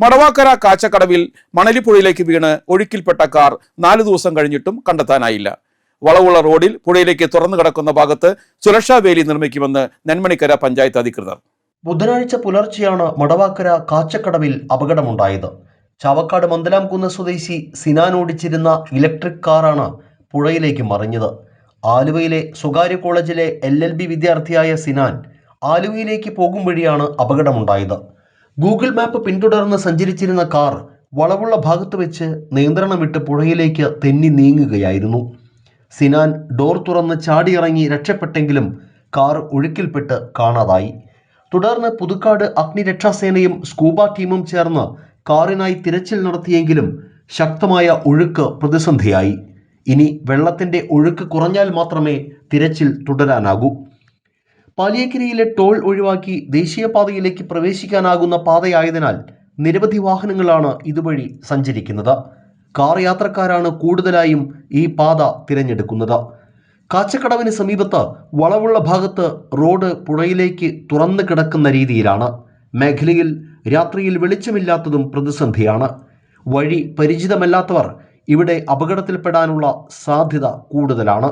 മടവാക്കര കാച്ചക്കടവിൽ മണലിപ്പുഴയിലേക്ക് വീണ് ഒഴുക്കിൽപ്പെട്ട കാർ 4 ദിവസം കഴിഞ്ഞിട്ടും കണ്ടെത്താനായില്ല. വളവുള്ള റോഡിൽ പുഴയിലേക്ക് തുറന്നു കിടക്കുന്ന ഭാഗത്ത് സുരക്ഷാ വേലി നിർമ്മിക്കുമെന്ന് നെന്മണിക്കര പഞ്ചായത്ത് അധികൃതർ. ബുധനാഴ്ച പുലർച്ചെയാണ് മടവാക്കര കാച്ചക്കടവിൽ അപകടമുണ്ടായത്. ചാവക്കാട് മന്ദലാംകുന്ന് സ്വദേശി സിനാൻ ഓടിച്ചിരുന്ന ഇലക്ട്രിക് കാറാണ് പുഴയിലേക്ക് മറിഞ്ഞത്. ആലുവയിലെ സ്വകാര്യ കോളേജിലെ LLB വിദ്യാർത്ഥിയായ സിനാൻ ആലുവയിലേക്ക് പോകും വഴിയാണ് അപകടമുണ്ടായത്. ഗൂഗിൾ മാപ്പ് പിന്തുടർന്ന് സഞ്ചരിച്ചിരുന്ന കാർ വളവുള്ള ഭാഗത്ത് വെച്ച് നിയന്ത്രണം വിട്ട് പുഴയിലേക്ക് തെന്നി നീങ്ങുകയായിരുന്നു. സിനാൻ ഡോർ തുറന്ന് ചാടിയിറങ്ങി രക്ഷപ്പെട്ടെങ്കിലും കാർ ഒഴുക്കിൽപ്പെട്ട് കാണാതായി. തുടർന്ന് പുതുക്കാട് അഗ്നിരക്ഷാസേനയും സ്കൂബ ടീമും ചേർന്ന് കാറിനായി തിരച്ചിൽ നടത്തിയെങ്കിലും ശക്തമായ ഒഴുക്ക് പ്രതിസന്ധിയായി. ഇനി വെള്ളത്തിന്റെ ഒഴുക്ക് കുറഞ്ഞാൽ മാത്രമേ തിരച്ചിൽ തുടരാനാകൂ. പാലിയേക്കരയിലെ ടോൾ ഒഴിവാക്കി ദേശീയപാതയിലേക്ക് പ്രവേശിക്കാനാകുന്ന പാതയായതിനാൽ നിരവധി വാഹനങ്ങളാണ് ഇതുവഴി സഞ്ചരിക്കുന്നത്. കാർ യാത്രക്കാരാണ് കൂടുതലായും ഈ പാത തിരഞ്ഞെടുക്കുന്നത്. കാച്ചക്കടവിന് സമീപത്ത് വളവുള്ള ഭാഗത്ത് റോഡ് പുഴയിലേക്ക് തുറന്നു കിടക്കുന്ന രീതിയിലാണ്. മേഖലയിൽ രാത്രിയിൽ വെളിച്ചമില്ലാത്തതും പ്രതിസന്ധിയാണ്. വഴി പരിചിതമല്ലാത്തവർ ഇവിടെ അപകടത്തിൽപ്പെടാനുള്ള സാധ്യത കൂടുതലാണ്.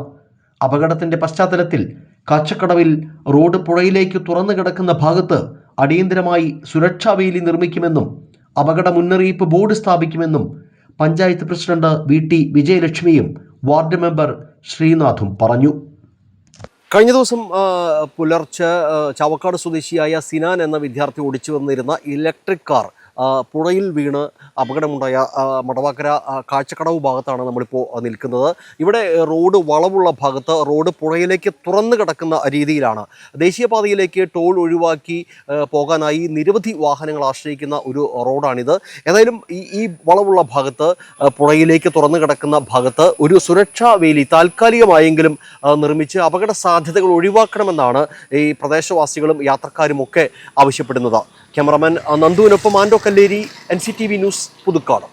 അപകടത്തിന്റെ പശ്ചാത്തലത്തിൽ കാച്ചക്കടവിൽ റോഡ് പുഴയിലേക്ക് തുറന്നു കിടക്കുന്ന ഭാഗത്ത് അടിയന്തരമായി സുരക്ഷാ വേലി നിർമ്മിക്കുമെന്നും അപകട മുന്നറിയിപ്പ് ബോർഡ് സ്ഥാപിക്കുമെന്നും പഞ്ചായത്ത് പ്രസിഡന്റ് VT വിജയലക്ഷ്മിയും വാർഡ് മെമ്പർ ശ്രീനാഥും പറഞ്ഞു. കഴിഞ്ഞ ദിവസം പുലർച്ചെ ചാവക്കാട് സ്വദേശിയായ സിനാൻ എന്ന വിദ്യാർത്ഥി ഓടിച്ചു വന്നിരുന്ന ഇലക്ട്രിക് കാർ പുഴയിൽ വീണ് അപകടമുണ്ടായ മടവാക്കര കാഴ്ചക്കടവ് ഭാഗത്താണ് നമ്മളിപ്പോൾ നിൽക്കുന്നത്. ഇവിടെ റോഡ് വളവുള്ള ഭാഗത്ത് റോഡ് പുഴയിലേക്ക് തുറന്നു കിടക്കുന്ന രീതിയിലാണ്. ദേശീയപാതയിലേക്ക് ടോൾ ഒഴിവാക്കി പോകാനായി നിരവധി വാഹനങ്ങൾ ആശ്രയിക്കുന്ന ഒരു റോഡാണിത്. ഏതായാലും ഈ വളവുള്ള ഭാഗത്ത് പുഴയിലേക്ക് തുറന്നു കിടക്കുന്ന ഭാഗത്ത് ഒരു സുരക്ഷാ വേലി താൽക്കാലികമായെങ്കിലും നിർമ്മിച്ച് അപകട സാധ്യതകൾ ഒഴിവാക്കണമെന്നാണ് ഈ പ്രദേശവാസികളും യാത്രക്കാരുമൊക്കെ ആവശ്യപ്പെടുന്നത്. ക്യാമറമാൻ നന്ദുവിനൊപ്പം ആൻഡോ കല്ലേരി, NCTV ന്യൂസ്, പുതുക്കാട്.